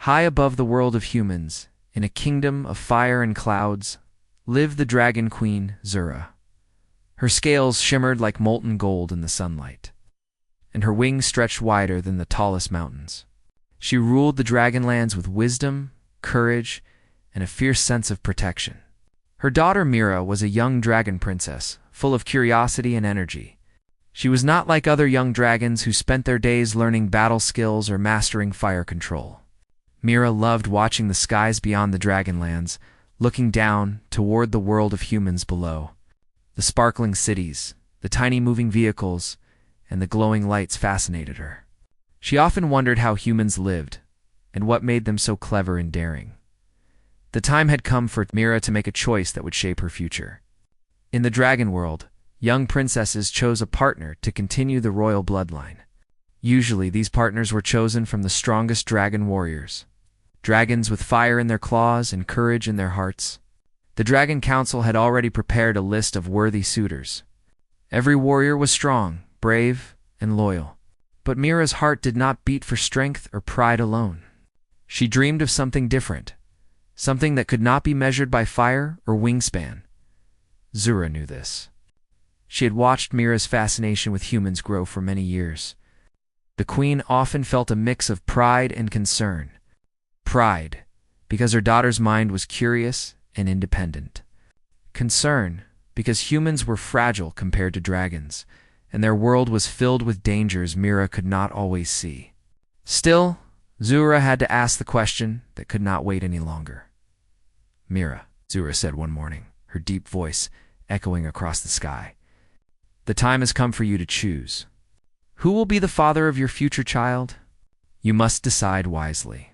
High above the world of humans, in a kingdom of fire and clouds, lived the dragon queen, Zura. Her scales shimmered like molten gold in the sunlight, and her wings stretched wider than the tallest mountains. She ruled the dragonlands with wisdom, courage, and a fierce sense of protection. Her daughter Mira was a young dragon princess, full of curiosity and energy. She was not like other young dragons who spent their days learning battle skills or mastering fire control. Mira loved watching the skies beyond the dragonlands, looking down toward the world of humans below. The sparkling cities, the tiny moving vehicles, and the glowing lights fascinated her. She often wondered how humans lived, and what made them so clever and daring. The time had come for Mira to make a choice that would shape her future. In the dragon world, young princesses chose a partner to continue the royal bloodline. Usually, these partners were chosen from the strongest dragon warriors. Dragons with fire in their claws and courage in their hearts. The Dragon Council had already prepared a list of worthy suitors. Every warrior was strong, brave, and loyal. But Mira's heart did not beat for strength or pride alone. She dreamed of something different, something that could not be measured by fire or wingspan. Zura knew this. She had watched Mira's fascination with humans grow for many years. The queen often felt a mix of pride and concern. Pride, because her daughter's mind was curious and independent. Concern, because humans were fragile compared to dragons, and their world was filled with dangers Mira could not always see. Still, Zura had to ask the question that could not wait any longer. "Mira," Zura said one morning, her deep voice echoing across the sky, "the time has come for you to choose. Who will be the father of your future child? You must decide wisely."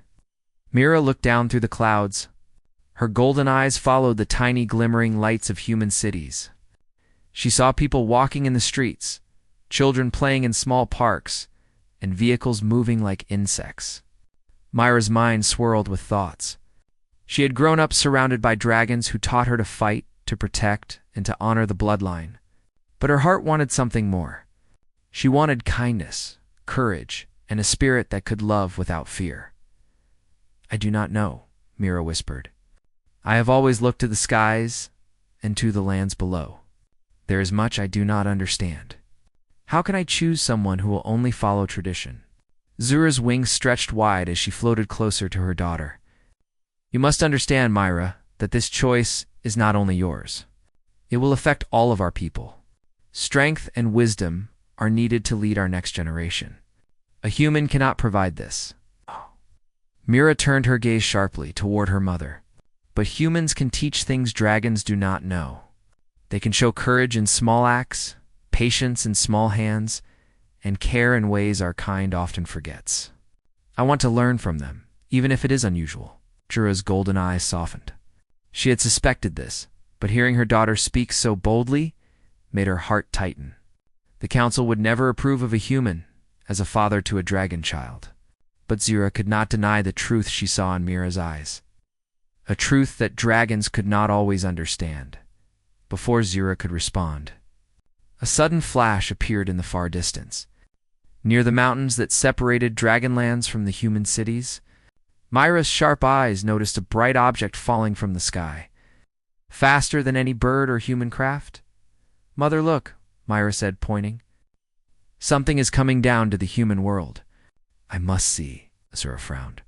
Mira looked down through the clouds. Her golden eyes followed the tiny glimmering lights of human cities. She saw people walking in the streets, children playing in small parks, and vehicles moving like insects. Mira's mind swirled with thoughts. She had grown up surrounded by dragons who taught her to fight, to protect, and to honor the bloodline. But her heart wanted something more. She wanted kindness, courage, and a spirit that could love without fear. "I do not know," Mira whispered. "I have always looked to the skies and to the lands below. There is much I do not understand. How can I choose someone who will only follow tradition?" Zura's wings stretched wide as she floated closer to her daughter. "You must understand, Mira, that this choice is not only yours. It will affect all of our people. Strength and wisdom are needed to lead our next generation. A human cannot provide this." Mira turned her gaze sharply toward her mother. "But humans can teach things dragons do not know. They can show courage in small acts, patience in small hands, and care in ways our kind often forgets. I want to learn from them, even if it is unusual." Zura's golden eyes softened. She had suspected this, but hearing her daughter speak so boldly made her heart tighten. The council would never approve of a human as a father to a dragon child. But Zura could not deny the truth she saw in Mira's eyes. A truth that dragons could not always understand. Before Zura could respond, a sudden flash appeared in the far distance. Near the mountains that separated dragonlands from the human cities, Mira's sharp eyes noticed a bright object falling from the sky. Faster than any bird or human craft? "Mother, look," Mira said, pointing. "Something is coming down to the human world." "I must see," Zura frowned.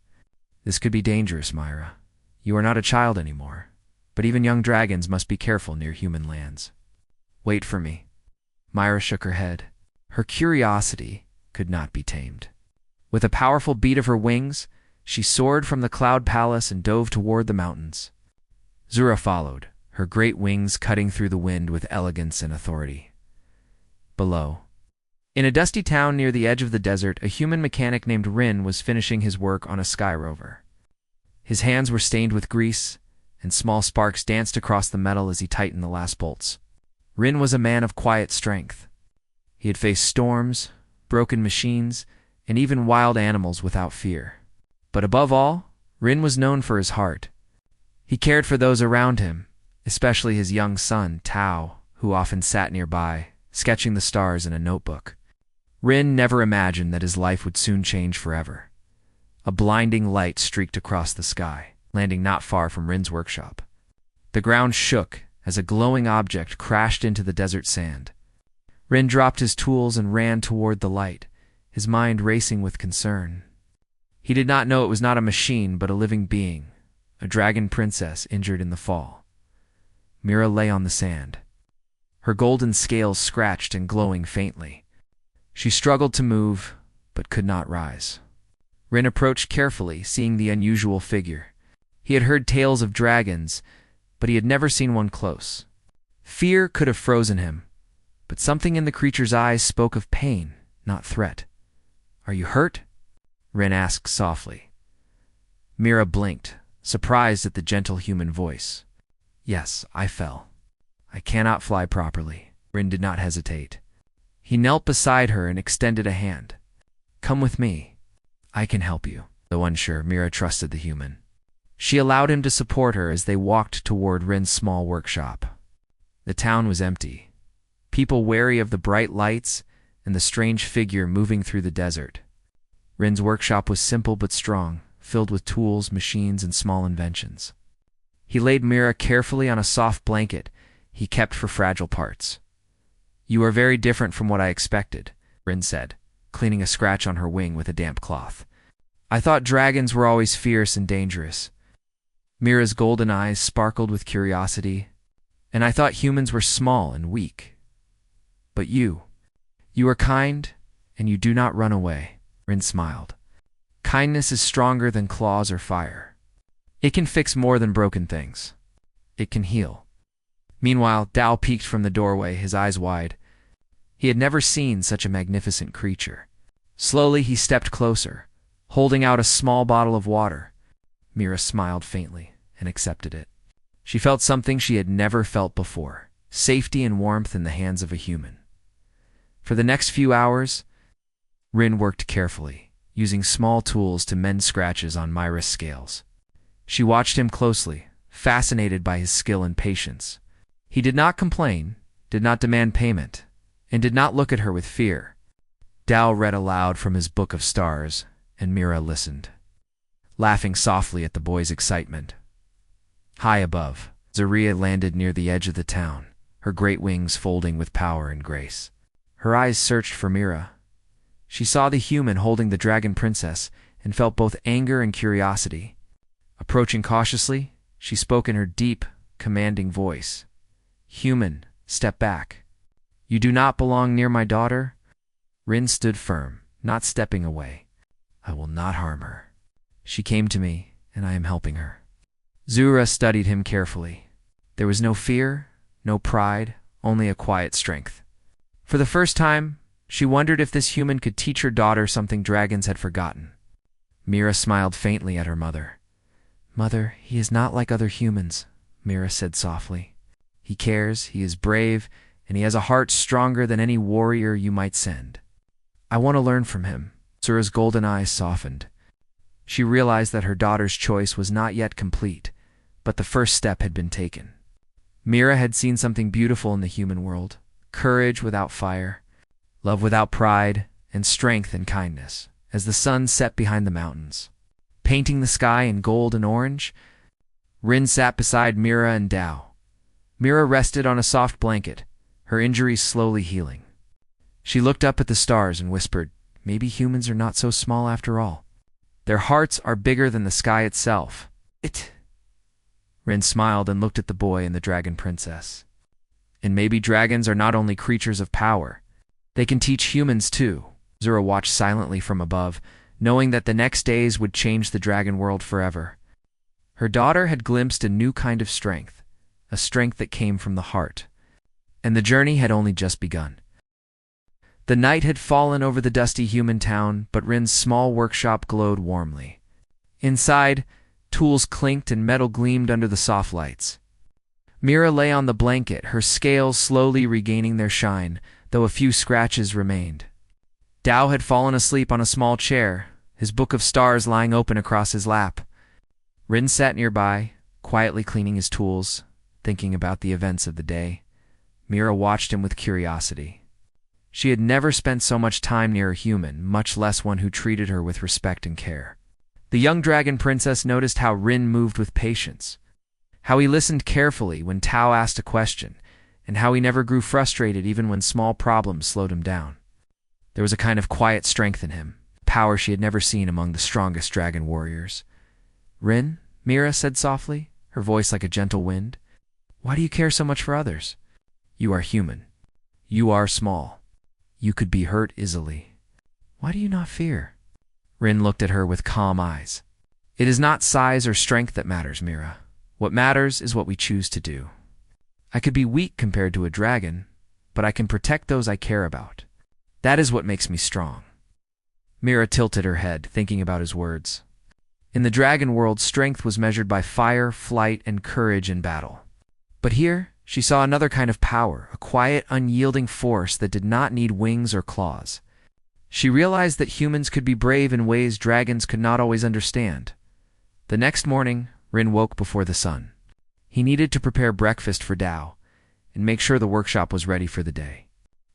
"This could be dangerous, Mira. You are not a child anymore, but even young dragons must be careful near human lands." "Wait for me." Mira shook her head. Her curiosity could not be tamed. With a powerful beat of her wings, she soared from the cloud palace and dove toward the mountains. Zura followed, her great wings cutting through the wind with elegance and authority. Below, in a dusty town near the edge of the desert, a human mechanic named Rin was finishing his work on a sky rover. His hands were stained with grease, and small sparks danced across the metal as he tightened the last bolts. Rin was a man of quiet strength. He had faced storms, broken machines, and even wild animals without fear. But above all, Rin was known for his heart. He cared for those around him, especially his young son, Tao, who often sat nearby, sketching the stars in a notebook. Rin never imagined that his life would soon change forever. A blinding light streaked across the sky, landing not far from Rin's workshop. The ground shook as a glowing object crashed into the desert sand. Rin dropped his tools and ran toward the light, his mind racing with concern. He did not know it was not a machine but a living being, a dragon princess injured in the fall. Mira lay on the sand, her golden scales scratched and glowing faintly. She struggled to move, but could not rise. Rin approached carefully, seeing the unusual figure. He had heard tales of dragons, but he had never seen one close. Fear could have frozen him, but something in the creature's eyes spoke of pain, not threat. "Are you hurt?" Rin asked softly. Mira blinked, surprised at the gentle human voice. "Yes, I fell. I cannot fly properly." Rin did not hesitate. He knelt beside her and extended a hand. "Come with me. I can help you." Though unsure, Mira trusted the human. She allowed him to support her as they walked toward Rin's small workshop. The town was empty, people wary of the bright lights and the strange figure moving through the desert. Rin's workshop was simple but strong, filled with tools, machines, and small inventions. He laid Mira carefully on a soft blanket he kept for fragile parts. "You are very different from what I expected," Rin said, cleaning a scratch on her wing with a damp cloth. "I thought dragons were always fierce and dangerous." Mira's golden eyes sparkled with curiosity. "And I thought humans were small and weak. But you are kind, and you do not run away." Rin smiled. "Kindness is stronger than claws or fire. It can fix more than broken things. It can heal." Meanwhile, Dao peeked from the doorway, his eyes wide. He had never seen such a magnificent creature. Slowly, he stepped closer, holding out a small bottle of water. Mira smiled faintly and accepted it. She felt something she had never felt before, safety and warmth in the hands of a human. For the next few hours, Rin worked carefully, using small tools to mend scratches on Mira's scales. She watched him closely, fascinated by his skill and patience. He did not complain, did not demand payment, and did not look at her with fear. Dao read aloud from his book of stars, and Mira listened, laughing softly at the boy's excitement. High above, Zaria landed near the edge of the town, her great wings folding with power and grace. Her eyes searched for Mira. She saw the human holding the dragon princess and felt both anger and curiosity. Approaching cautiously, she spoke in her deep, commanding voice. "Human, step back. You do not belong near my daughter." Rin stood firm, not stepping away. "I will not harm her. She came to me, and I am helping her." Zura studied him carefully. There was no fear, no pride, only a quiet strength. For the first time, she wondered if this human could teach her daughter something dragons had forgotten. Mira smiled faintly at her mother. "Mother, he is not like other humans," Mira said softly. "He cares, he is brave, and he has a heart stronger than any warrior you might send. I want to learn from him." Zura's golden eyes softened. She realized that her daughter's choice was not yet complete, but the first step had been taken. Mira had seen something beautiful in the human world: courage without fire, love without pride, and strength and kindness. As the sun set behind the mountains, painting the sky in gold and orange, Rin sat beside Mira and Dao. Mira rested on a soft blanket, her injuries slowly healing. She looked up at the stars and whispered, "Maybe humans are not so small after all. Their hearts are bigger than the sky itself." Rin smiled and looked at the boy and the dragon princess. "And maybe dragons are not only creatures of power. They can teach humans too." Zura watched silently from above, knowing that the next days would change the dragon world forever. Her daughter had glimpsed a new kind of strength, a strength that came from the heart. And the journey had only just begun. The night had fallen over the dusty human town, but Rin's small workshop glowed warmly. Inside, tools clinked and metal gleamed under the soft lights. Mira lay on the blanket, her scales slowly regaining their shine, though a few scratches remained. Dao had fallen asleep on a small chair, his book of stars lying open across his lap. Rin sat nearby, quietly cleaning his tools, thinking about the events of the day. Mira watched him with curiosity. She had never spent so much time near a human, much less one who treated her with respect and care. The young dragon princess noticed how Rin moved with patience, how he listened carefully when Tao asked a question, and how he never grew frustrated even when small problems slowed him down. There was a kind of quiet strength in him, power she had never seen among the strongest dragon warriors. "Rin," Mira said softly, her voice like a gentle wind, "why do you care so much for others? You are human. You are small. You could be hurt easily. Why do you not fear?" Rin looked at her with calm eyes. "It is not size or strength that matters, Mira. What matters is what we choose to do. I could be weak compared to a dragon, but I can protect those I care about. That is what makes me strong." Mira tilted her head, thinking about his words. In the dragon world, strength was measured by fire, flight, and courage in battle. But here, she saw another kind of power, a quiet, unyielding force that did not need wings or claws. She realized that humans could be brave in ways dragons could not always understand. The next morning, Rin woke before the sun. He needed to prepare breakfast for Dao and make sure the workshop was ready for the day.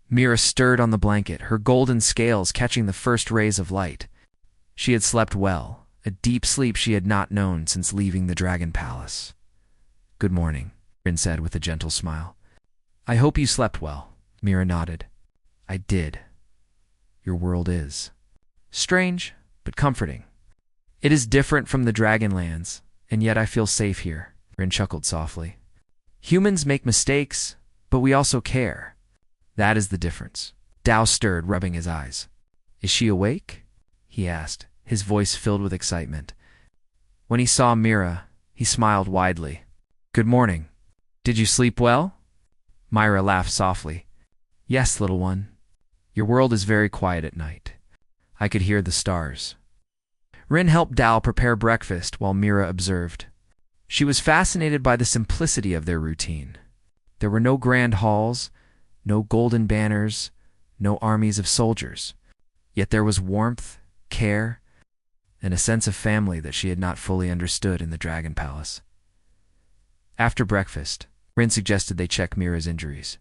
Mira stirred on the blanket, her golden scales catching the first rays of light. She had slept well, a deep sleep she had not known since leaving the Dragon Palace. "Good morning," Rin said with a gentle smile. "I hope you slept well," Mira nodded. "I did. Your world is strange, but comforting. It is different from the Dragonlands, and yet I feel safe here," Rin chuckled softly. "Humans make mistakes, but we also care. That is the difference." Dao stirred, rubbing his eyes. "Is she awake?" he asked, his voice filled with excitement. When he saw Mira, he smiled widely. "Good morning. Did you sleep well?" Mira laughed softly. "Yes, little one. Your world is very quiet at night. I could hear the stars." Rin helped Dao prepare breakfast while Mira observed. She was fascinated by the simplicity of their routine. There were no grand halls, no golden banners, no armies of soldiers. Yet there was warmth, care, and a sense of family that she had not fully understood in the Dragon Palace. After breakfast, Rin suggested they check Mira's injuries.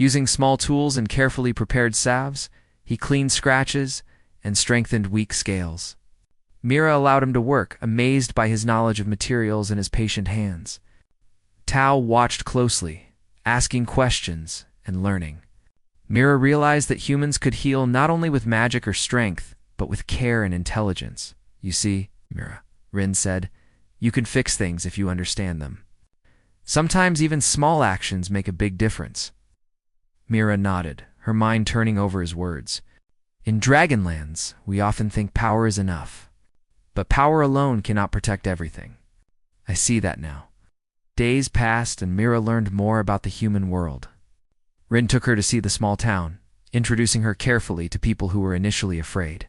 Using small tools and carefully prepared salves, he cleaned scratches and strengthened weak scales. Mira allowed him to work, amazed by his knowledge of materials and his patient hands. Tao watched closely, asking questions and learning. Mira realized that humans could heal not only with magic or strength, but with care and intelligence. "You see, Mira," Rin said, "you can fix things if you understand them. Sometimes even small actions make a big difference." Mira nodded, her mind turning over his words. "In Dragonlands, we often think power is enough. But power alone cannot protect everything. I see that now." Days passed and Mira learned more about the human world. Rin took her to see the small town, introducing her carefully to people who were initially afraid.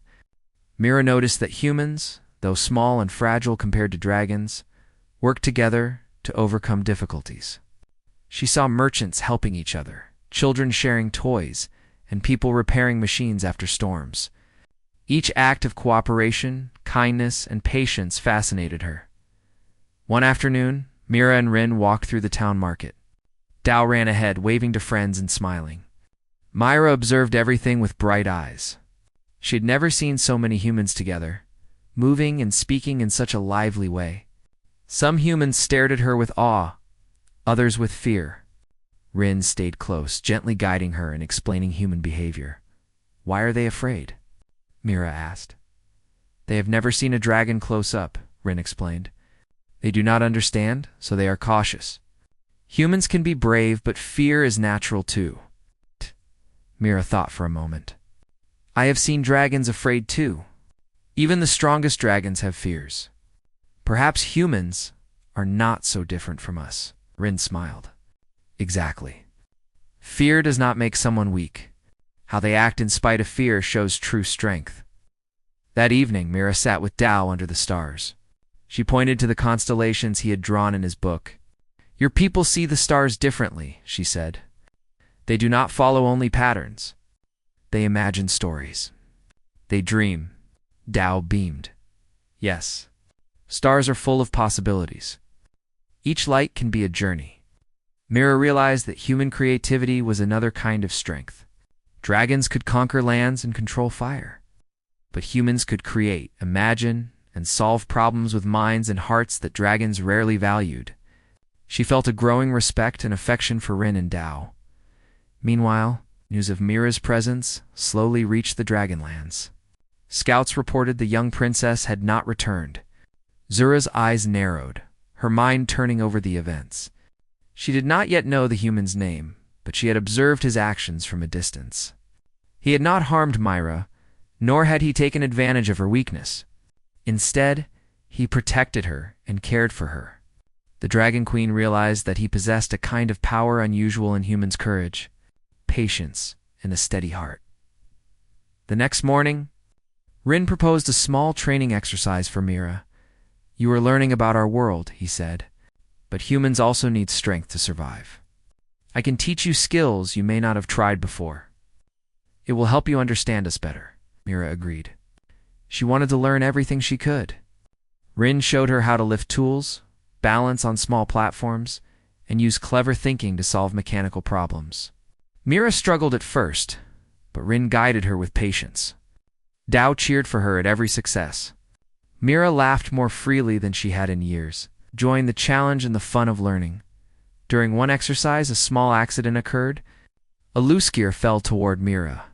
Mira noticed that humans, though small and fragile compared to dragons, worked together to overcome difficulties. She saw merchants helping each other, children sharing toys, and people repairing machines after storms. Each act of cooperation, kindness, and patience fascinated her. One afternoon, Mira and Rin walked through the town market. Dao ran ahead, waving to friends and smiling. Mira observed everything with bright eyes. She had never seen so many humans together, moving and speaking in such a lively way. Some humans stared at her with awe, others with fear. Rin stayed close, gently guiding her and explaining human behavior. "Why are they afraid?" Mira asked. "They have never seen a dragon close up," Rin explained. "They do not understand, so they are cautious. Humans can be brave, but fear is natural too." Mira thought for a moment. "I have seen dragons afraid too. Even the strongest dragons have fears. Perhaps humans are not so different from us." Rin smiled. "Exactly. Fear does not make someone weak. How they act in spite of fear shows true strength." That evening, Mira sat with Dao under the stars. She pointed to the constellations he had drawn in his book. "Your people see the stars differently," she said. "They do not follow only patterns. They imagine stories. They dream." Dao beamed. "Yes, stars are full of possibilities. Each light can be a journey." Mira realized that human creativity was another kind of strength. Dragons could conquer lands and control fire. But humans could create, imagine, and solve problems with minds and hearts that dragons rarely valued. She felt a growing respect and affection for Rin and Dao. Meanwhile, news of Mira's presence slowly reached the Dragonlands. Scouts reported the young princess had not returned. Zura's eyes narrowed, her mind turning over the events. She did not yet know the human's name, but she had observed his actions from a distance. He had not harmed Myra, nor had he taken advantage of her weakness. Instead, he protected her and cared for her. The Dragon Queen realized that he possessed a kind of power unusual in humans' courage, patience, and a steady heart. The next morning, Rin proposed a small training exercise for Mira. "You are learning about our world," he said, "but humans also need strength to survive. I can teach you skills you may not have tried before. It will help you understand us better," Mira agreed. She wanted to learn everything she could. Rin showed her how to lift tools, balance on small platforms, and use clever thinking to solve mechanical problems. Mira struggled at first, but Rin guided her with patience. Dao cheered for her at every success. Mira laughed more freely than she had in years, enjoying the challenge and the fun of learning. During one exercise, a small accident occurred. A loose gear fell toward Mira.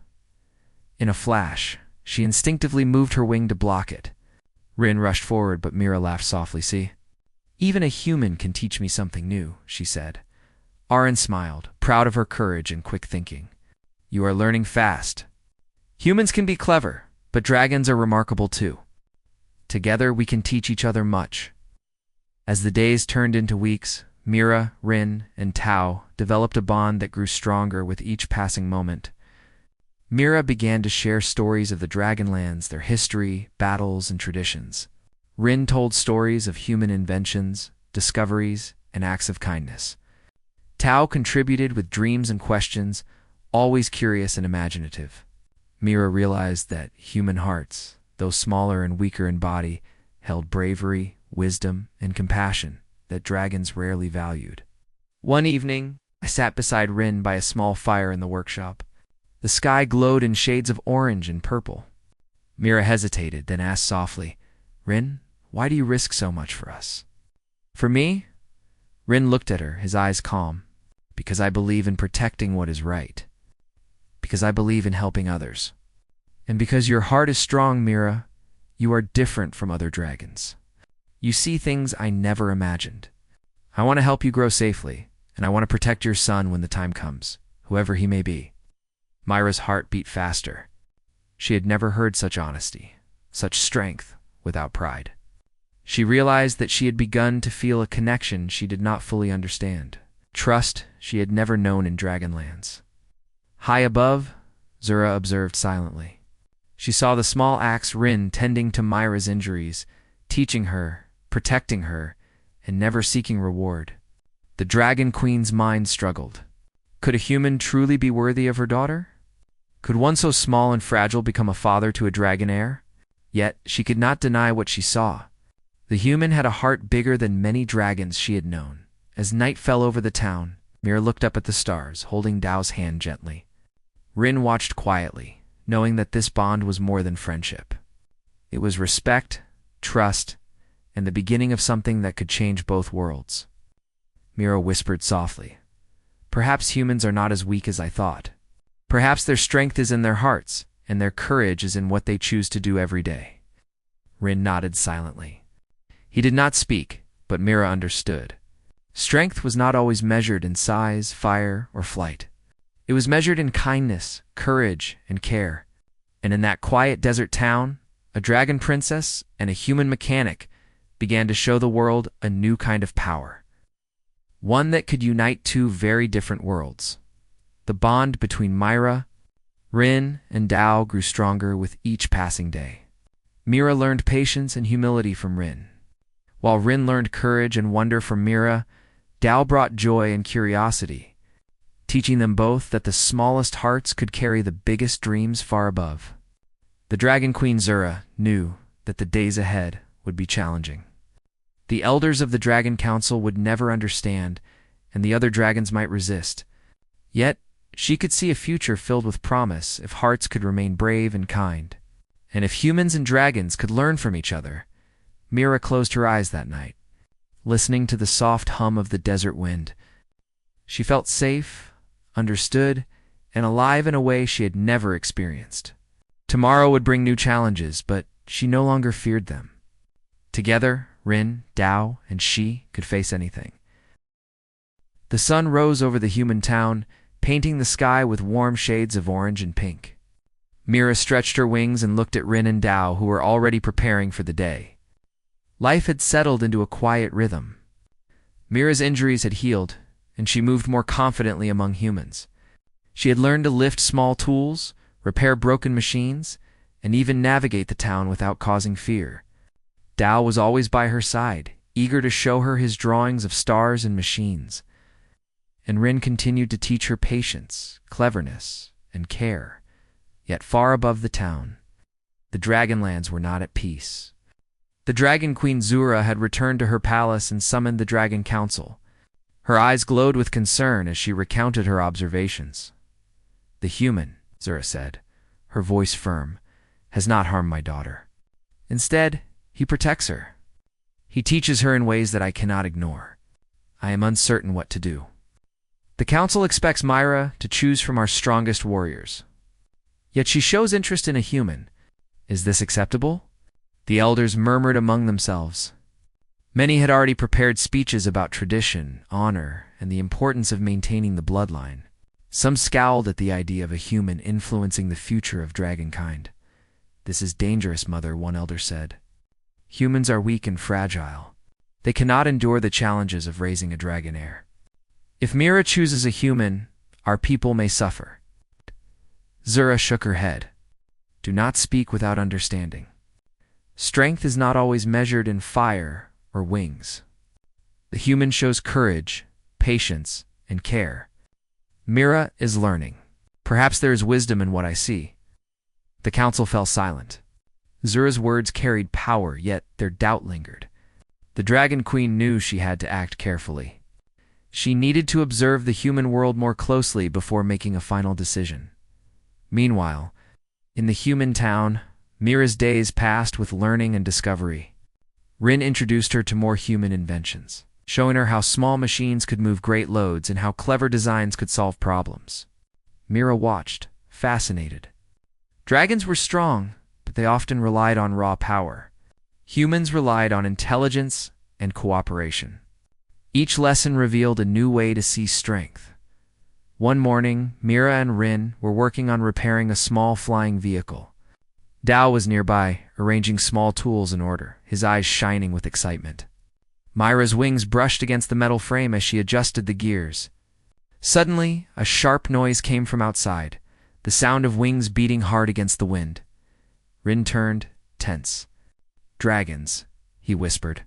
In a flash, she instinctively moved her wing to block it. Rin rushed forward, but Mira laughed softly. "See? Even a human can teach me something new," she said. Aaron smiled, proud of her courage and quick thinking. "You are learning fast. Humans can be clever, but dragons are remarkable too. Together we can teach each other much." As the days turned into weeks, Mira, Rin, and Tao developed a bond that grew stronger with each passing moment. Mira began to share stories of the Dragonlands, their history, battles, and traditions. Rin told stories of human inventions, discoveries, and acts of kindness. Tao contributed with dreams and questions, always curious and imaginative. Mira realized that human hearts, though smaller and weaker in body, held bravery, wisdom, and compassion that dragons rarely valued. One evening, I sat beside Rin by a small fire in the workshop. The sky glowed in shades of orange and purple. Mira hesitated, then asked softly, "Rin, why do you risk so much for us?" "For me?" Rin looked at her, his eyes calm. "Because I believe in protecting what is right. Because I believe in helping others. And because your heart is strong, Mira, you are different from other dragons. You see things I never imagined. I want to help you grow safely, and I want to protect your son when the time comes, whoever he may be." Myra's heart beat faster. She had never heard such honesty, such strength without pride. She realized that she had begun to feel a connection she did not fully understand, trust she had never known in Dragonlands. High above, Zura observed silently. She saw the small axe Rin tending to Myra's injuries, teaching her, protecting her, and never seeking reward. The Dragon Queen's mind struggled. Could a human truly be worthy of her daughter? Could one so small and fragile become a father to a dragon heir? Yet she could not deny what she saw. The human had a heart bigger than many dragons she had known. As night fell over the town, Mira looked up at the stars, holding Dao's hand gently. Rin watched quietly, knowing that this bond was more than friendship. It was respect, trust, and the beginning of something that could change both worlds. Mira whispered softly, "Perhaps humans are not as weak as I thought. Perhaps their strength is in their hearts, and their courage is in what they choose to do every day." Rin nodded silently. He did not speak, but Mira understood. Strength was not always measured in size, fire, or flight. It was measured in kindness, courage, and care. And in that quiet desert town, a dragon princess and a human mechanic began to show the world a new kind of power. One that could unite two very different worlds. The bond between Myra, Rin, and Dao grew stronger with each passing day. Mira learned patience and humility from Rin. While Rin learned courage and wonder from Mira, Dao brought joy and curiosity, teaching them both that the smallest hearts could carry the biggest dreams far above. The Dragon Queen Zura knew that the days ahead would be challenging. The elders of the Dragon Council would never understand, and the other dragons might resist. Yet, she could see a future filled with promise if hearts could remain brave and kind. And if humans and dragons could learn from each other, Mira closed her eyes that night, listening to the soft hum of the desert wind. She felt safe, understood, and alive in a way she had never experienced. Tomorrow would bring new challenges, but she no longer feared them. Together, Rin, Dao, and she could face anything. The sun rose over the human town, painting the sky with warm shades of orange and pink. Mira stretched her wings and looked at Rin and Dao, who were already preparing for the day. Life had settled into a quiet rhythm. Mira's injuries had healed, and she moved more confidently among humans. She had learned to lift small tools, repair broken machines, and even navigate the town without causing fear. Dao was always by her side, eager to show her his drawings of stars and machines. And Rin continued to teach her patience, cleverness, and care. Yet far above the town, the Dragonlands were not at peace. The Dragon Queen Zura had returned to her palace and summoned the Dragon Council. Her eyes glowed with concern as she recounted her observations. "The human," Zura said, her voice firm, "has not harmed my daughter. Instead, he protects her. He teaches her in ways that I cannot ignore. I am uncertain what to do. The council expects Myra to choose from our strongest warriors. Yet she shows interest in a human. Is this acceptable?" The elders murmured among themselves. Many had already prepared speeches about tradition, honor, and the importance of maintaining the bloodline. Some scowled at the idea of a human influencing the future of dragonkind. "This is dangerous, Mother," one elder said. "Humans are weak and fragile. They cannot endure the challenges of raising a dragon heir. If Mira chooses a human, our people may suffer." Zura shook her head. "Do not speak without understanding. Strength is not always measured in fire or wings. The human shows courage, patience, and care. Mira is learning. Perhaps there is wisdom in what I see." The council fell silent. Zura's words carried power, yet their doubt lingered. The Dragon Queen knew she had to act carefully. She needed to observe the human world more closely before making a final decision. Meanwhile, in the human town, Mira's days passed with learning and discovery. Rin introduced her to more human inventions, showing her how small machines could move great loads and how clever designs could solve problems. Mira watched, fascinated. Dragons were strong, but they often relied on raw power. Humans relied on intelligence and cooperation. Each lesson revealed a new way to see strength. One morning, Mira and Rin were working on repairing a small flying vehicle. Dao was nearby, arranging small tools in order, his eyes shining with excitement. Myra's wings brushed against the metal frame as she adjusted the gears. Suddenly, a sharp noise came from outside, the sound of wings beating hard against the wind. Rin turned, tense. "Dragons," he whispered.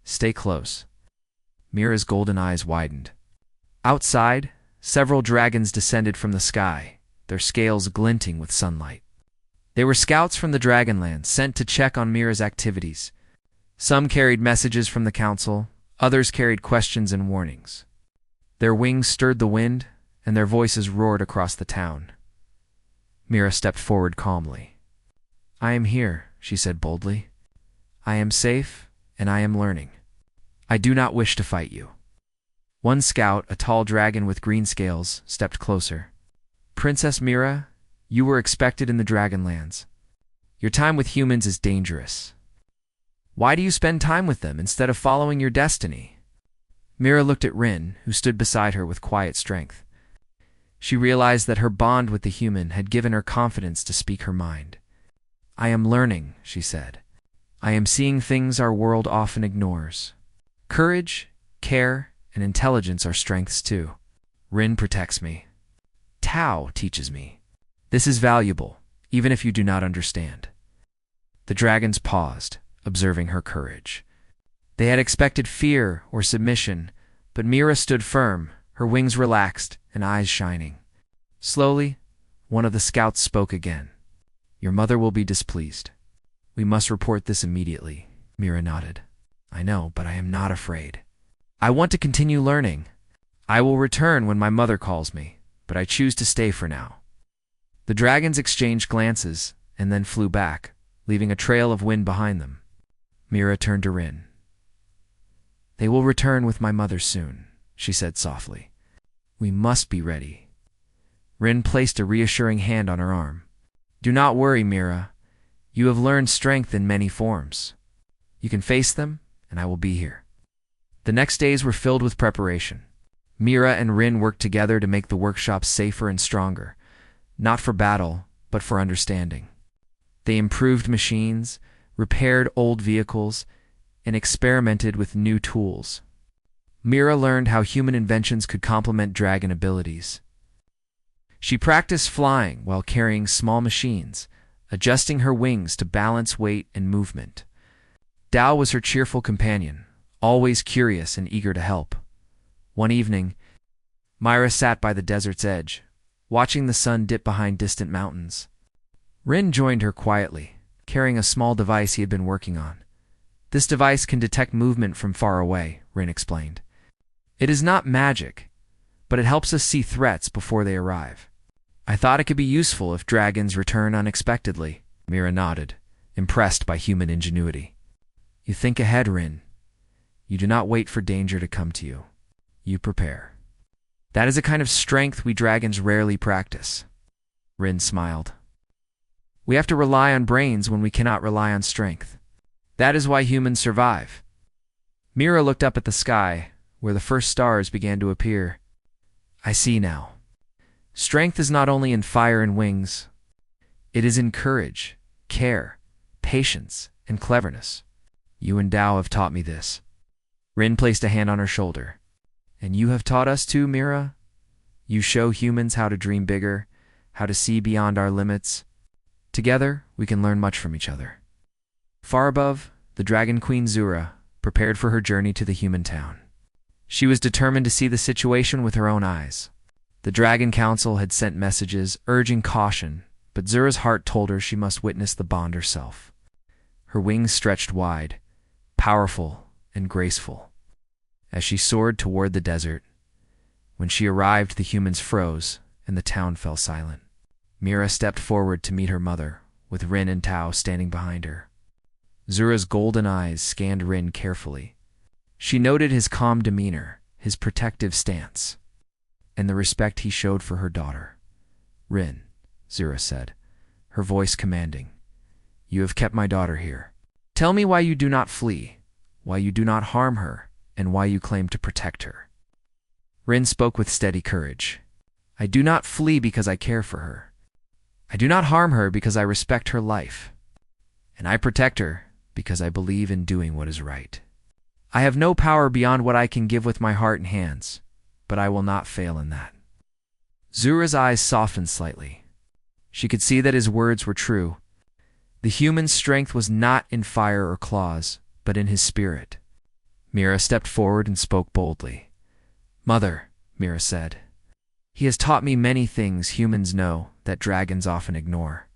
"Stay close." Mira's golden eyes widened. Outside, several dragons descended from the sky, their scales glinting with sunlight. They were scouts from the Dragonland, sent to check on Mira's activities. Some carried messages from the council, others carried questions and warnings. Their wings stirred the wind, and their voices roared across the town. Mira stepped forward calmly. "I am here," she said boldly. "I am safe, and I am learning. I do not wish to fight you." One scout, a tall dragon with green scales, stepped closer. "Princess Mira, you were expected in the Dragonlands. Your time with humans is dangerous. Why do you spend time with them instead of following your destiny?" Mira looked at Rin, who stood beside her with quiet strength. She realized that her bond with the human had given her confidence to speak her mind. "I am learning," she said. "I am seeing things our world often ignores. Courage, care, and intelligence are strengths too. Rin protects me. Tao teaches me. This is valuable, even if you do not understand." The dragons paused, observing her courage. They had expected fear or submission, but Mira stood firm, her wings relaxed and eyes shining. Slowly, one of the scouts spoke again. "Your mother will be displeased. We must report this immediately." Mira nodded. "I know, but I am not afraid. I want to continue learning. I will return when my mother calls me, but I choose to stay for now." The dragons exchanged glances and then flew back, leaving a trail of wind behind them. Mira turned to Rin. "They will return with my mother soon," she said softly. "We must be ready." Rin placed a reassuring hand on her arm. "Do not worry, Mira. You have learned strength in many forms. You can face them, and I will be here." The next days were filled with preparation. Mira and Rin worked together to make the workshop safer and stronger, not for battle, but for understanding. They improved machines, repaired old vehicles, and experimented with new tools. Mira learned how human inventions could complement dragon abilities. She practiced flying while carrying small machines, adjusting her wings to balance weight and movement. Dao was her cheerful companion, always curious and eager to help. One evening, Myra sat by the desert's edge, watching the sun dip behind distant mountains. Rin joined her quietly, carrying a small device he had been working on. "This device can detect movement from far away," Rin explained. "It is not magic, but it helps us see threats before they arrive. I thought it could be useful if dragons return unexpectedly." Mira nodded, impressed by human ingenuity. "You think ahead, Rin. You do not wait for danger to come to you. You prepare. That is a kind of strength we dragons rarely practice." Rin smiled. "We have to rely on brains when we cannot rely on strength. That is why humans survive." Mira looked up at the sky, where the first stars began to appear. "I see now. Strength is not only in fire and wings. It is in courage, care, patience, and cleverness. You and Dao have taught me this." Rin placed a hand on her shoulder. "And you have taught us too, Mira? You show humans how to dream bigger, how to see beyond our limits. Together, we can learn much from each other." Far above, the Dragon Queen Zura prepared for her journey to the human town. She was determined to see the situation with her own eyes. The Dragon Council had sent messages urging caution, but Zura's heart told her she must witness the bond herself. Her wings stretched wide, powerful and graceful, as she soared toward the desert. When she arrived, the humans froze, and the town fell silent. Mira stepped forward to meet her mother, with Rin and Tao standing behind her. Zura's golden eyes scanned Rin carefully. She noted his calm demeanor, his protective stance, and the respect he showed for her daughter. "Rin," Zura said, her voice commanding, "you have kept my daughter here. Tell me why you do not flee, why you do not harm her, and why you claim to protect her." Rin spoke with steady courage. "I do not flee because I care for her. I do not harm her because I respect her life. And I protect her because I believe in doing what is right. I have no power beyond what I can give with my heart and hands, but I will not fail in that." Zura's eyes softened slightly. She could see that his words were true. The human's strength was not in fire or claws, but in his spirit. Mira stepped forward and spoke boldly. "Mother," Mira said, "he has taught me many things humans know that dragons often ignore.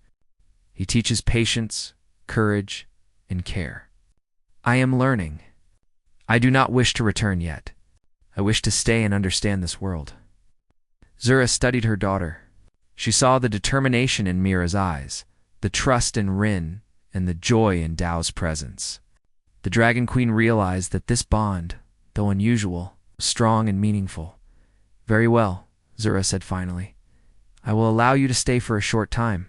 He teaches patience, courage, and care. I am learning. I do not wish to return yet. I wish to stay and understand this world." Zura studied her daughter. She saw the determination in Mira's eyes, the trust in Rin, and the joy in Dao's presence. The Dragon Queen realized that this bond, though unusual, was strong and meaningful. "Very well," Zura said finally. "I will allow you to stay for a short time.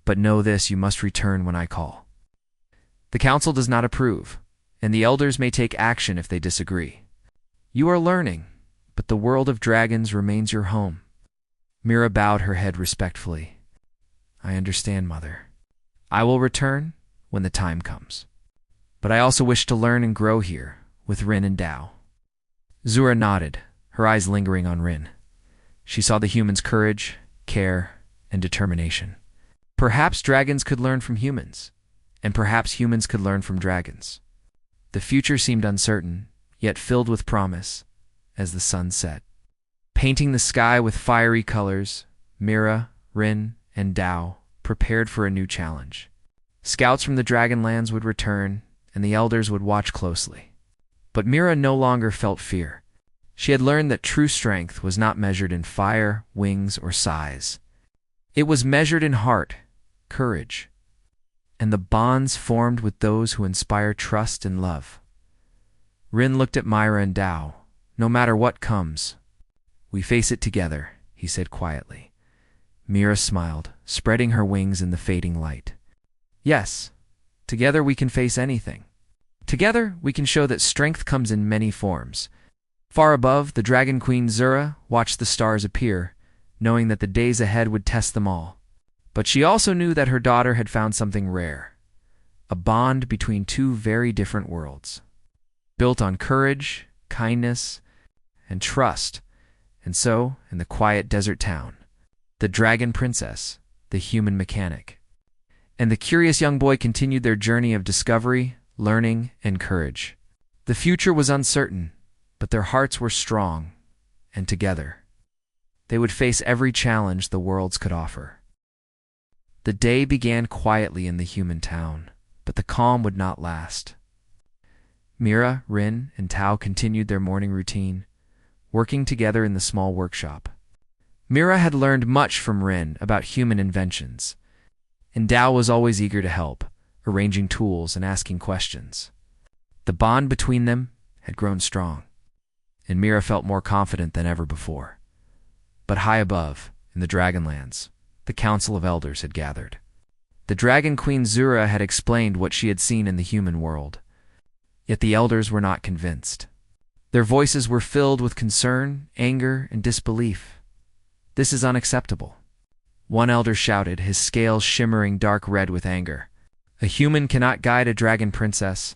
But know this, you must return when I call. The council does not approve, and the elders may take action if they disagree. You are learning, but the world of dragons remains your home." Mira bowed her head respectfully. "I understand, Mother. I will return when the time comes. But I also wish to learn and grow here, with Rin and Dao." Zura nodded, her eyes lingering on Rin. She saw the human's courage, care, and determination. Perhaps dragons could learn from humans, and perhaps humans could learn from dragons. The future seemed uncertain, yet filled with promise, as the sun set. Painting the sky with fiery colors, Mira, Rin, and Dao prepared for a new challenge. Scouts from the Dragonlands would return, and the elders would watch closely. But Mira no longer felt fear. She had learned that true strength was not measured in fire, wings, or size. It was measured in heart, courage, and the bonds formed with those who inspire trust and love. Rin looked at Myra and Dao. No matter what comes, we face it together, he said quietly. Mira smiled, spreading her wings in the fading light. Yes, together we can face anything. Together we can show that strength comes in many forms. Far above, the Dragon Queen Zura watched the stars appear, knowing that the days ahead would test them all. But she also knew that her daughter had found something rare, a bond between two very different worlds, built on courage, kindness, and trust. And so, in the quiet desert town, the Dragon Princess, the human mechanic, and the curious young boy continued their journey of discovery, learning, and courage. The future was uncertain, but their hearts were strong, and together, they would face every challenge the worlds could offer. The day began quietly in the human town, but the calm would not last. Mira, Rin, and Tao continued their morning routine, working together in the small workshop. Mira had learned much from Rin about human inventions, and Dao was always eager to help, arranging tools and asking questions. The bond between them had grown strong, and Mira felt more confident than ever before. But high above, in the Dragonlands, the Council of Elders had gathered. The Dragon Queen Zura had explained what she had seen in the human world, yet the elders were not convinced. Their voices were filled with concern, anger, and disbelief. This is unacceptable. One elder shouted, his scales shimmering dark red with anger. A human cannot guide a dragon princess.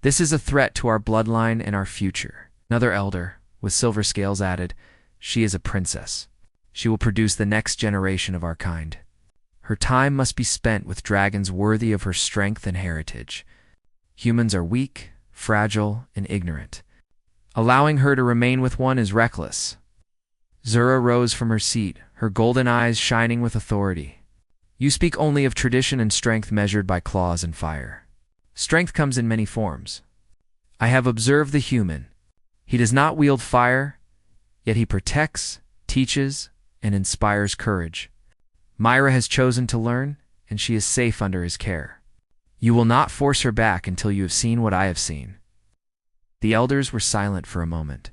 This is a threat to our bloodline and our future. Another elder, with silver scales, added, she is a princess. She will produce the next generation of our kind. Her time must be spent with dragons worthy of her strength and heritage. Humans are weak, fragile, and ignorant. Allowing her to remain with one is reckless. Zura rose from her seat, her golden eyes shining with authority. You speak only of tradition and strength measured by claws and fire. Strength comes in many forms. I have observed the human. He does not wield fire, yet he protects, teaches, and inspires courage. Myra has chosen to learn, and she is safe under his care. You will not force her back until you have seen what I have seen. The elders were silent for a moment.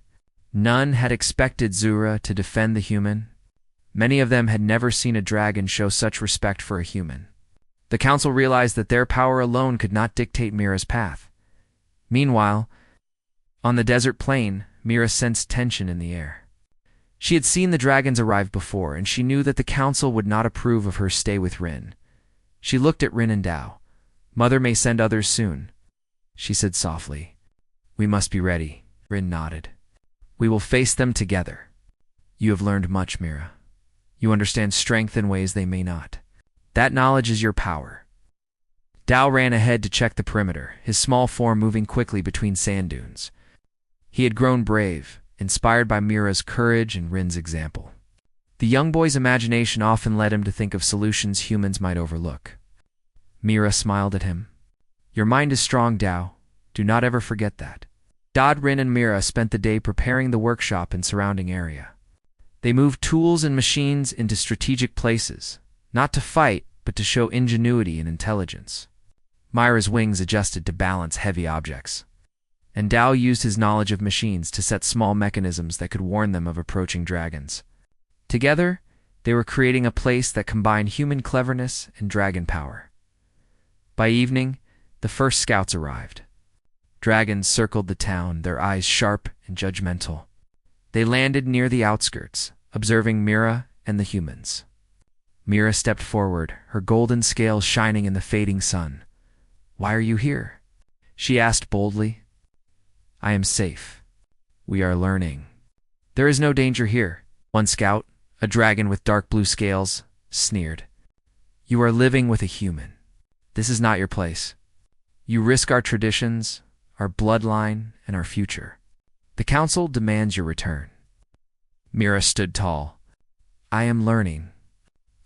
None had expected Zura to defend the human. Many of them had never seen a dragon show such respect for a human. The council realized that their power alone could not dictate Mira's path. Meanwhile, on the desert plain, Mira sensed tension in the air. She had seen the dragons arrive before, and she knew that the council would not approve of her stay with Rin. She looked at Rin and Dao. Mother may send others soon, she said softly. We must be ready. Rin nodded. We will face them together. You have learned much, Mira. You understand strength in ways they may not. That knowledge is your power. Dao ran ahead to check the perimeter, his small form moving quickly between sand dunes. He had grown brave, inspired by Mira's courage and Rin's example. The young boy's imagination often led him to think of solutions humans might overlook. Mira smiled at him. Your mind is strong, Dao. Do not ever forget that. Dad, Rin, and Mira spent the day preparing the workshop and surrounding area. They moved tools and machines into strategic places, not to fight, but to show ingenuity and intelligence. Myra's wings adjusted to balance heavy objects, and Dao used his knowledge of machines to set small mechanisms that could warn them of approaching dragons. Together, they were creating a place that combined human cleverness and dragon power. By evening, the first scouts arrived. Dragons circled the town, their eyes sharp and judgmental. They landed near the outskirts, observing Mira and the humans. Mira stepped forward, her golden scales shining in the fading sun. Why are you here? She asked boldly. I am safe. We are learning. There is no danger here. One scout, a dragon with dark blue scales, sneered. You are living with a human. This is not your place. You risk our traditions, our bloodline, and our future. The council demands your return. Mira stood tall. I am learning.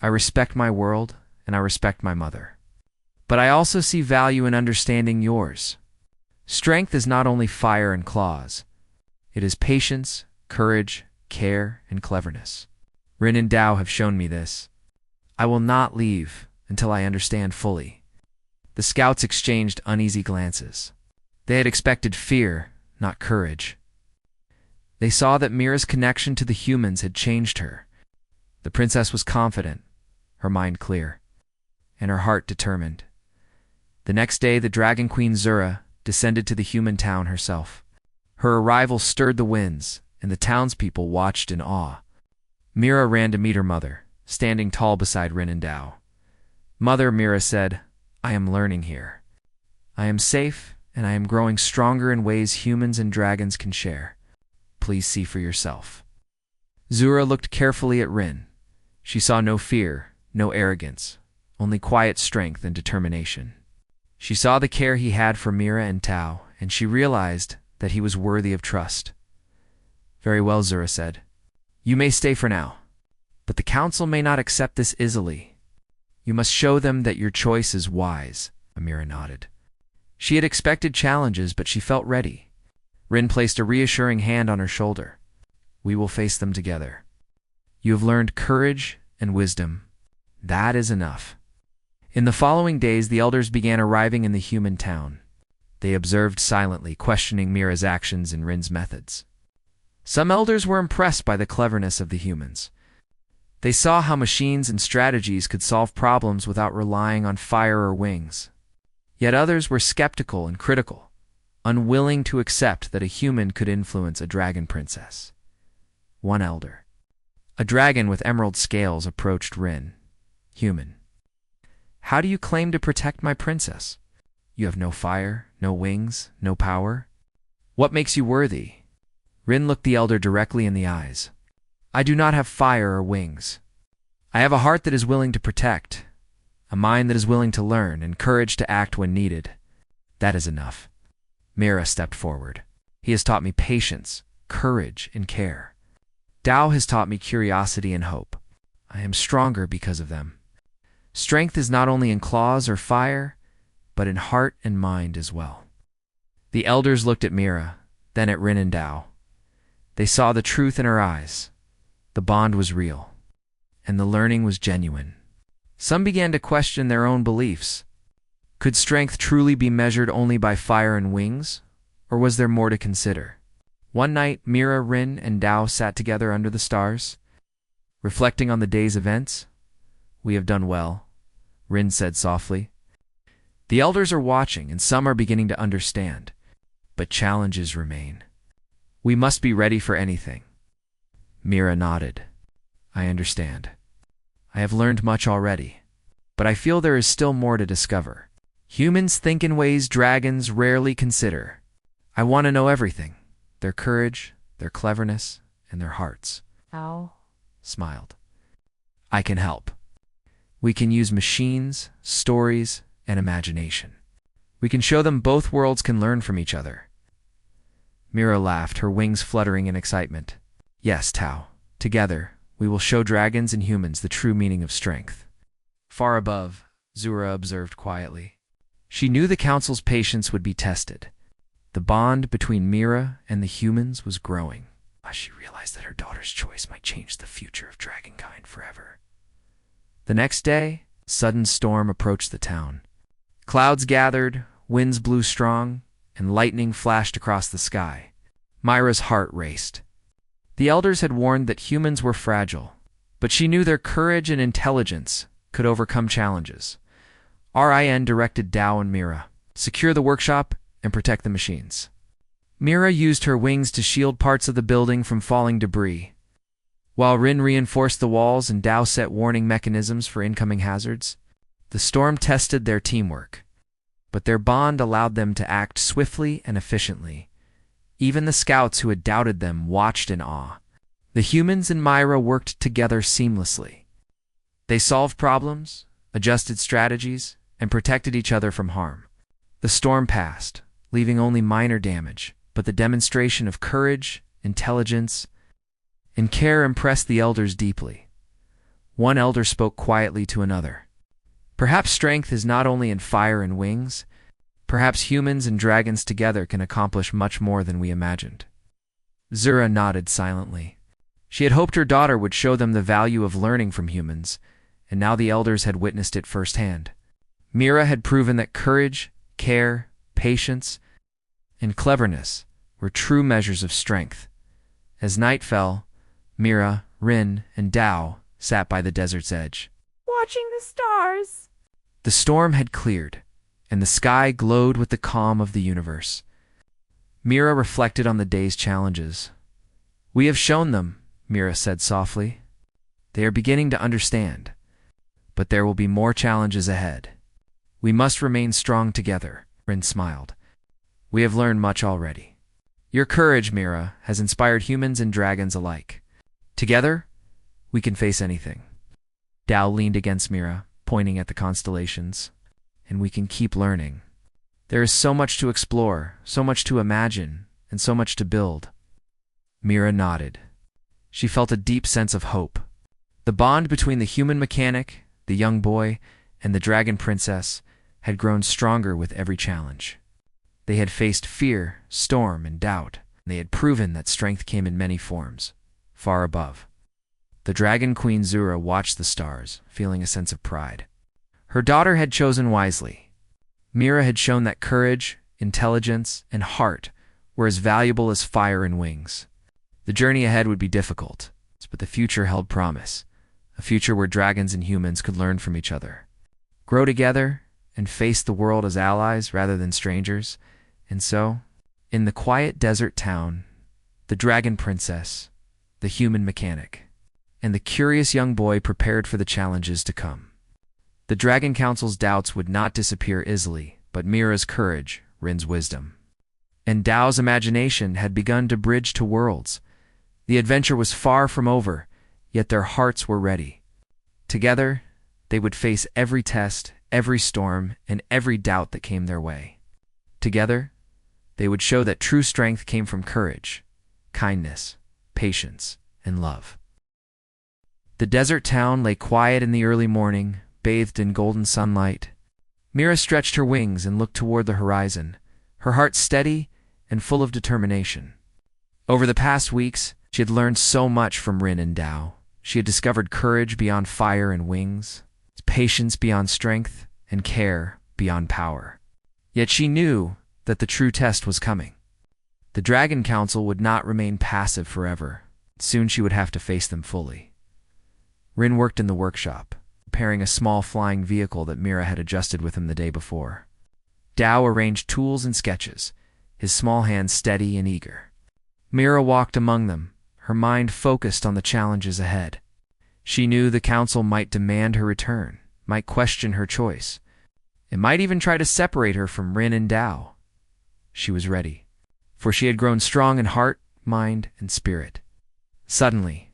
I respect my world, and I respect my mother. But I also see value in understanding yours. Strength is not only fire and claws. It is patience, courage, care, and cleverness. Rin and Dao have shown me this. I will not leave until I understand fully. The scouts exchanged uneasy glances. They had expected fear, not courage. They saw that Mira's connection to the humans had changed her. The princess was confident, her mind clear, and her heart determined. The next day, the Dragon Queen Zura descended to the human town herself. Her arrival stirred the winds, and the townspeople watched in awe. Mira ran to meet her mother, standing tall beside Rin and Dao. "Mother," Mira said, "I am learning here. I am safe, and I am growing stronger in ways humans and dragons can share. Please see for yourself." Zura looked carefully at Rin. She saw no fear, no arrogance, only quiet strength and determination. She saw the care he had for Mira and Tao, and she realized that he was worthy of trust. "Very well," Zura said. "You may stay for now. But the council may not accept this easily. You must show them that your choice is wise." Mira nodded. She had expected challenges, but she felt ready. Rin placed a reassuring hand on her shoulder. "We will face them together. You have learned courage and wisdom. That is enough." In the following days, the elders began arriving in the human town. They observed silently, questioning Mira's actions and Rin's methods. Some elders were impressed by the cleverness of the humans. They saw how machines and strategies could solve problems without relying on fire or wings. Yet others were skeptical and critical, unwilling to accept that a human could influence a dragon princess. One elder, a dragon with emerald scales, approached Rin. "Human, how do you claim to protect my princess? You have no fire, no wings, no power. What makes you worthy?" Rin looked the elder directly in the eyes. "I do not have fire or wings. I have a heart that is willing to protect, a mind that is willing to learn, and courage to act when needed. That is enough." Mira stepped forward. "He has taught me patience, courage, and care. Dao has taught me curiosity and hope. I am stronger because of them. Strength is not only in claws or fire, but in heart and mind as well." The elders looked at Mira, then at Rin and Dao. They saw the truth in her eyes. The bond was real, and the learning was genuine. Some began to question their own beliefs. Could strength truly be measured only by fire and wings, or was there more to consider? One night, Mira, Rin, and Dao sat together under the stars, reflecting on the day's events. "We have done well," Rin said softly. "The elders are watching, and some are beginning to understand, but challenges remain. We must be ready for anything." Mira nodded. "I understand. I have learned much already, but I feel there is still more to discover. Humans think in ways dragons rarely consider. I want to know everything, their courage, their cleverness, and their hearts." Ow. Smiled. "I can help. We can use machines, stories, and imagination. We can show them both worlds can learn from each other." Mira laughed, her wings fluttering in excitement. "Yes, Tao. Together, we will show dragons and humans the true meaning of strength." Far above, Zura observed quietly. She knew the council's patience would be tested. The bond between Mira and the humans was growing. She realized that her daughter's choice might change the future of dragonkind forever. The next day, a sudden storm approached the town. Clouds gathered, winds blew strong, and lightning flashed across the sky. Myra's heart raced. The elders had warned that humans were fragile, but she knew their courage and intelligence could overcome challenges. Rin directed Dao and Mira, "Secure the workshop and protect the machines." Mira used her wings to shield parts of the building from falling debris, while Rin reinforced the walls and Dao set warning mechanisms for incoming hazards. The storm tested their teamwork, but their bond allowed them to act swiftly and efficiently. Even the scouts who had doubted them watched in awe. The humans and Myra worked together seamlessly. They solved problems, adjusted strategies, and protected each other from harm. The storm passed, leaving only minor damage, but the demonstration of courage, intelligence, and care impressed the elders deeply. One elder spoke quietly to another. "Perhaps strength is not only in fire and wings. Perhaps humans and dragons together can accomplish much more than we imagined." Zura nodded silently. She had hoped her daughter would show them the value of learning from humans, and now the elders had witnessed it firsthand. Mira had proven that courage, care, patience, and cleverness were true measures of strength. As night fell, Mira, Rin, and Dao sat by the desert's edge, watching the stars. The storm had cleared, and the sky glowed with the calm of the universe. Mira reflected on the day's challenges. "We have shown them," Mira said softly. "They are beginning to understand. But there will be more challenges ahead. We must remain strong together," Rin smiled. "We have learned much already. Your courage, Mira, has inspired humans and dragons alike. Together, we can face anything." Dao leaned against Mira, pointing at the constellations. "And we can keep learning. There is so much to explore, so much to imagine, and so much to build." Mira nodded. She felt a deep sense of hope. The bond between the human mechanic, the young boy, and the dragon princess had grown stronger with every challenge. They had faced fear, storm, and doubt, and they had proven that strength came in many forms, far above. The Dragon Queen Zura watched the stars, feeling a sense of pride. Her daughter had chosen wisely. Mira had shown that courage, intelligence, and heart were as valuable as fire and wings. The journey ahead would be difficult, but the future held promise, a future where dragons and humans could learn from each other, grow together, and face the world as allies rather than strangers. And so, in the quiet desert town, the dragon princess, the human mechanic, and the curious young boy prepared for the challenges to come. The Dragon Council's doubts would not disappear easily, but Mira's courage, Rin's wisdom, and Dao's imagination had begun to bridge to worlds. The adventure was far from over, yet their hearts were ready. Together, they would face every test, every storm, and every doubt that came their way. Together, they would show that true strength came from courage, kindness, patience, and love. The desert town lay quiet in the early morning, bathed in golden sunlight. Mira stretched her wings and looked toward the horizon, her heart steady and full of determination. Over the past weeks, she had learned so much from Rin and Dao. She had discovered courage beyond fire and wings, patience beyond strength, and care beyond power. Yet she knew that the true test was coming. The Dragon Council would not remain passive forever. Soon she would have to face them fully. Rin worked in the workshop, preparing a small flying vehicle that Mira had adjusted with him the day before. Dao arranged tools and sketches, his small hands steady and eager. Mira walked among them, her mind focused on the challenges ahead. She knew the council might demand her return, might question her choice. It might even try to separate her from Rin and Dao. She was ready, for she had grown strong in heart, mind, and spirit. Suddenly,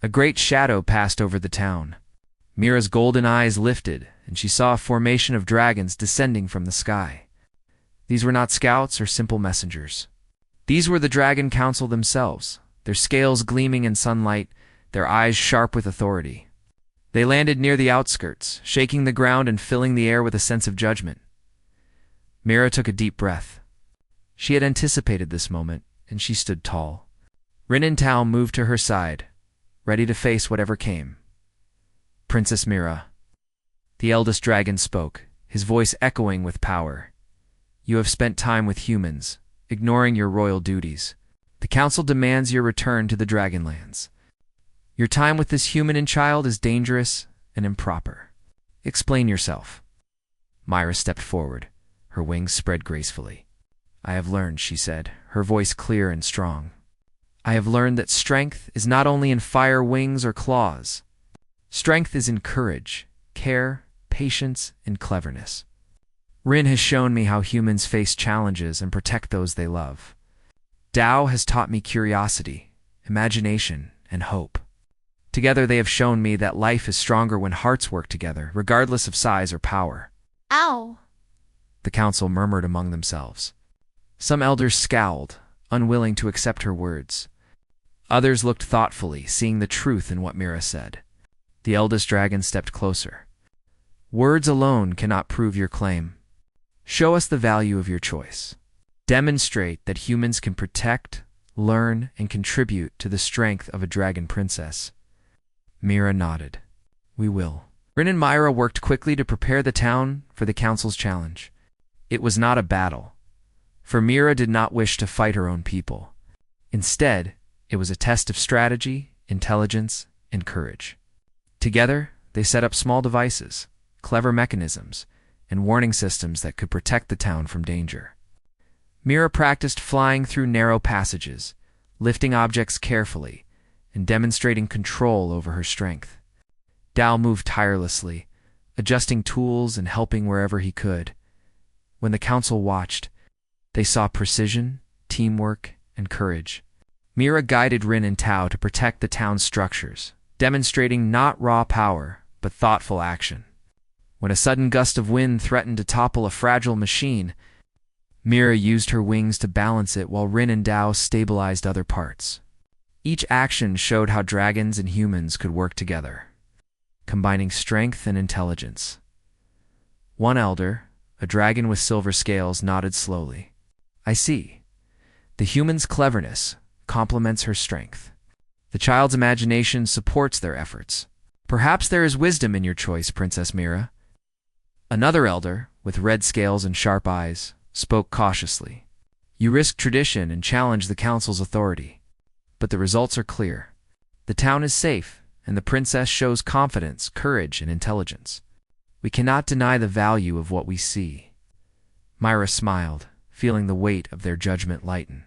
a great shadow passed over the town. Mira's golden eyes lifted, and she saw a formation of dragons descending from the sky. These were not scouts or simple messengers. These were the Dragon Council themselves, their scales gleaming in sunlight, their eyes sharp with authority. They landed near the outskirts, shaking the ground and filling the air with a sense of judgment. Mira took a deep breath. She had anticipated this moment, and she stood tall. Rin and Dao moved to her side, ready to face whatever came. "Princess Mira," the eldest dragon spoke, his voice echoing with power. "You have spent time with humans, ignoring your royal duties. The council demands your return to the Dragonlands. Your time with this human and child is dangerous and improper. Explain yourself." Mira stepped forward, her wings spread gracefully. "I have learned," she said, her voice clear and strong. "I have learned that strength is not only in fire, wings, or claws. Strength is in courage, care, patience, and cleverness. Rin has shown me how humans face challenges and protect those they love. Dao has taught me curiosity, imagination, and hope. Together they have shown me that life is stronger when hearts work together, regardless of size or power." "Ow!" the council murmured among themselves. Some elders scowled, unwilling to accept her words. Others looked thoughtfully, seeing the truth in what Mira said. The eldest dragon stepped closer. "Words alone cannot prove your claim. Show us the value of your choice. Demonstrate that humans can protect, learn, and contribute to the strength of a dragon princess." Mira nodded. "We will." Rin and Myra worked quickly to prepare the town for the council's challenge. It was not a battle, for Myra did not wish to fight her own people. Instead, it was a test of strategy, intelligence, and courage. Together, they set up small devices, clever mechanisms, and warning systems that could protect the town from danger. Myra practiced flying through narrow passages, lifting objects carefully, and demonstrating control over her strength. Dao moved tirelessly, adjusting tools and helping wherever he could. When the council watched, they saw precision, teamwork, and courage. Myra guided Rin and Tao to protect the town's structures, demonstrating not raw power, but thoughtful action. When a sudden gust of wind threatened to topple a fragile machine, Myra used her wings to balance it while Rin and Dao stabilized other parts. Each action showed how dragons and humans could work together, combining strength and intelligence. One elder, a dragon with silver scales, nodded slowly. I see. The human's cleverness complements her strength. The child's imagination supports their efforts. Perhaps there is wisdom in your choice, Princess Myra. Another elder, with red scales and sharp eyes, spoke cautiously. You risk tradition and challenge the council's authority. But the results are clear. The town is safe, and the princess shows confidence, courage, and intelligence. We cannot deny the value of what we see. Myra smiled, feeling the weight of their judgment lighten.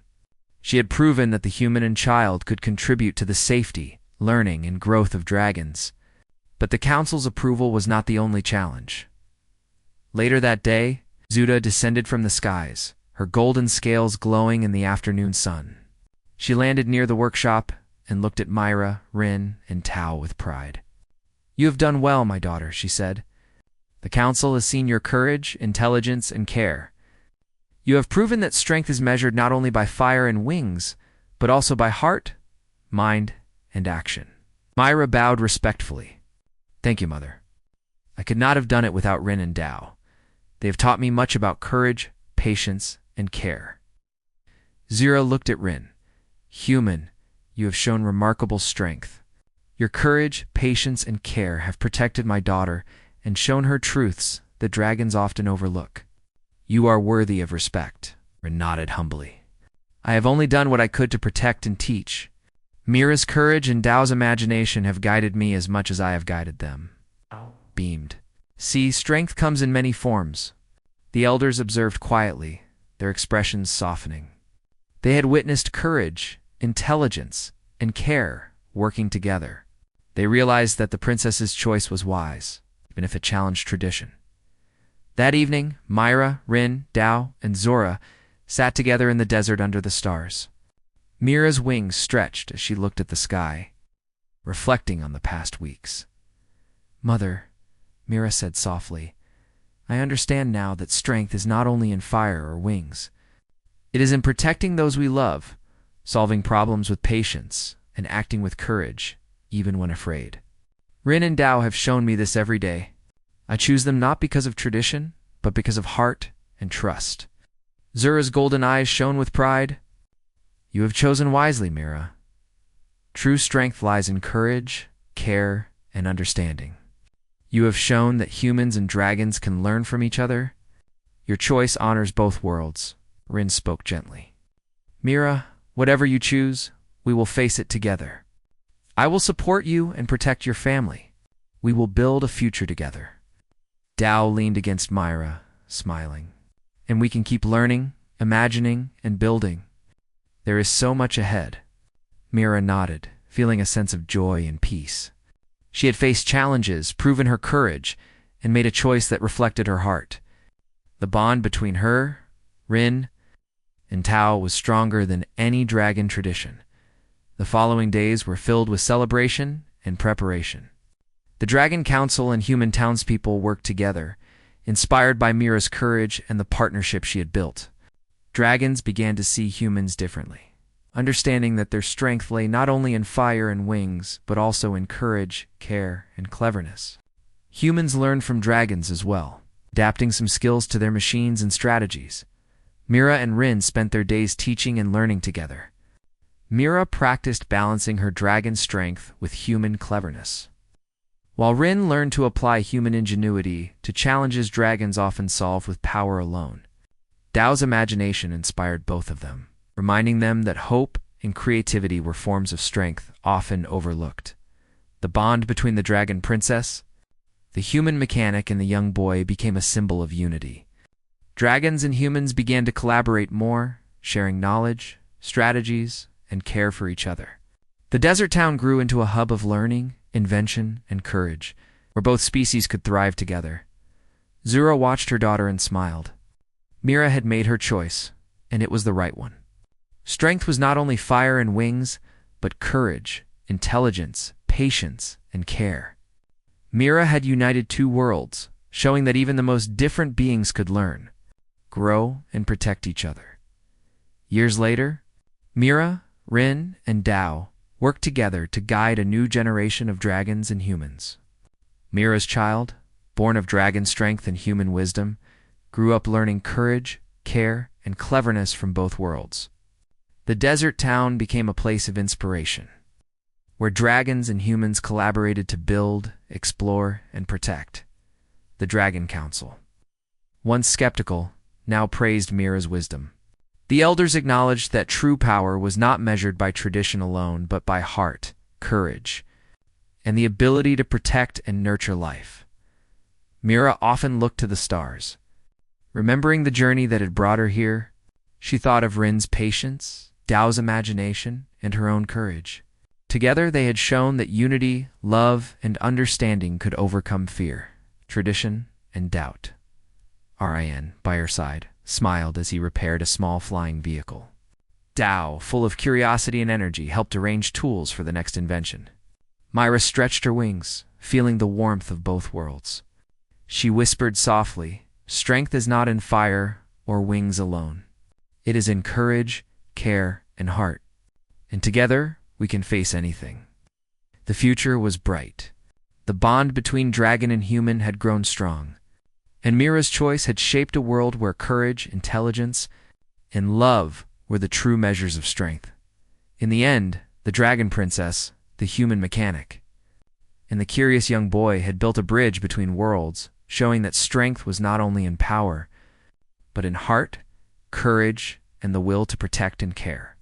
She had proven that the human and child could contribute to the safety, learning, and growth of dragons. But the council's approval was not the only challenge. Later that day, Zuda descended from the skies, her golden scales glowing in the afternoon sun. She landed near the workshop and looked at Myra, Rin, and Tao with pride. You have done well, my daughter, she said. The council has seen your courage, intelligence, and care. You have proven that strength is measured not only by fire and wings, but also by heart, mind, and action. Myra bowed respectfully. Thank you, Mother. I could not have done it without Rin and Dao. They have taught me much about courage, patience, and care. Zira looked at Rin. Human, you have shown remarkable strength. Your courage, patience, and care have protected my daughter and shown her truths that dragons often overlook. You are worthy of respect, Rin nodded humbly. I have only done what I could to protect and teach. Myra's courage and Dao's imagination have guided me as much as I have guided them. Beamed. See, strength comes in many forms. The elders observed quietly, their expressions softening. They had witnessed courage, intelligence, and care working together. They realized that the princess's choice was wise, even if it challenged tradition. That evening, Myra, Rin, Dao, and Zora sat together in the desert under the stars. Myra's wings stretched as she looked at the sky, reflecting on the past weeks. Mother, Myra said softly, I understand now that strength is not only in fire or wings. It is in protecting those we love, solving problems with patience, and acting with courage, even when afraid. Rin and Dao have shown me this every day. I choose them not because of tradition, but because of heart and trust. Zura's golden eyes shone with pride. You have chosen wisely, Myra. True strength lies in courage, care, and understanding. You have shown that humans and dragons can learn from each other. Your choice honors both worlds, Rin spoke gently. Myra, whatever you choose, we will face it together. I will support you and protect your family. We will build a future together. Dao leaned against Myra, smiling. And we can keep learning, imagining, and building. There is so much ahead. Myra nodded, feeling a sense of joy and peace. She had faced challenges, proven her courage, and made a choice that reflected her heart. The bond between her, Rin, and Tao was stronger than any dragon tradition. The following days were filled with celebration and preparation. The Dragon Council and human townspeople worked together, inspired by Myra's courage and the partnership she had built. Dragons began to see humans differently, understanding that their strength lay not only in fire and wings, but also in courage, care, and cleverness. Humans learned from dragons as well, adapting some skills to their machines and strategies. Myra and Rin spent their days teaching and learning together. Myra practiced balancing her dragon strength with human cleverness, while Rin learned to apply human ingenuity to challenges dragons often solve with power alone. Dao's imagination inspired both of them, reminding them that hope and creativity were forms of strength often overlooked. The bond between the dragon princess, the human mechanic, and the young boy became a symbol of unity. Dragons and humans began to collaborate more, sharing knowledge, strategies, and care for each other. The desert town grew into a hub of learning, invention, and courage, where both species could thrive together. Zura watched her daughter and smiled. Mira had made her choice, and it was the right one. Strength was not only fire and wings, but courage, intelligence, patience, and care. Mira had united two worlds, showing that even the most different beings could learn, grow, and protect each other. Years later, Mira, Rin, and Dao worked together to guide a new generation of dragons and humans. Mira's child, born of dragon strength and human wisdom, grew up learning courage, care, and cleverness from both worlds. The desert town became a place of inspiration, where dragons and humans collaborated to build, explore, and protect. The Dragon Council, once skeptical, now praised Mira's wisdom. The elders acknowledged that true power was not measured by tradition alone, but by heart, courage, and the ability to protect and nurture life. Mira often looked to the stars. Remembering the journey that had brought her here, she thought of Rin's patience, Dao's imagination, and her own courage. Together they had shown that unity, love, and understanding could overcome fear, tradition, and doubt. Rin, by her side, smiled as he repaired a small flying vehicle. Dao, full of curiosity and energy, helped arrange tools for the next invention. Myra stretched her wings, feeling the warmth of both worlds. She whispered softly, "Strength is not in fire or wings alone. It is in courage, care, and heart. And together, we can face anything." The future was bright. The bond between dragon and human had grown strong, and Mira's choice had shaped a world where courage, intelligence, and love were the true measures of strength. In the end, the dragon princess, the human mechanic, and the curious young boy had built a bridge between worlds, showing that strength was not only in power, but in heart, courage, and the will to protect and care.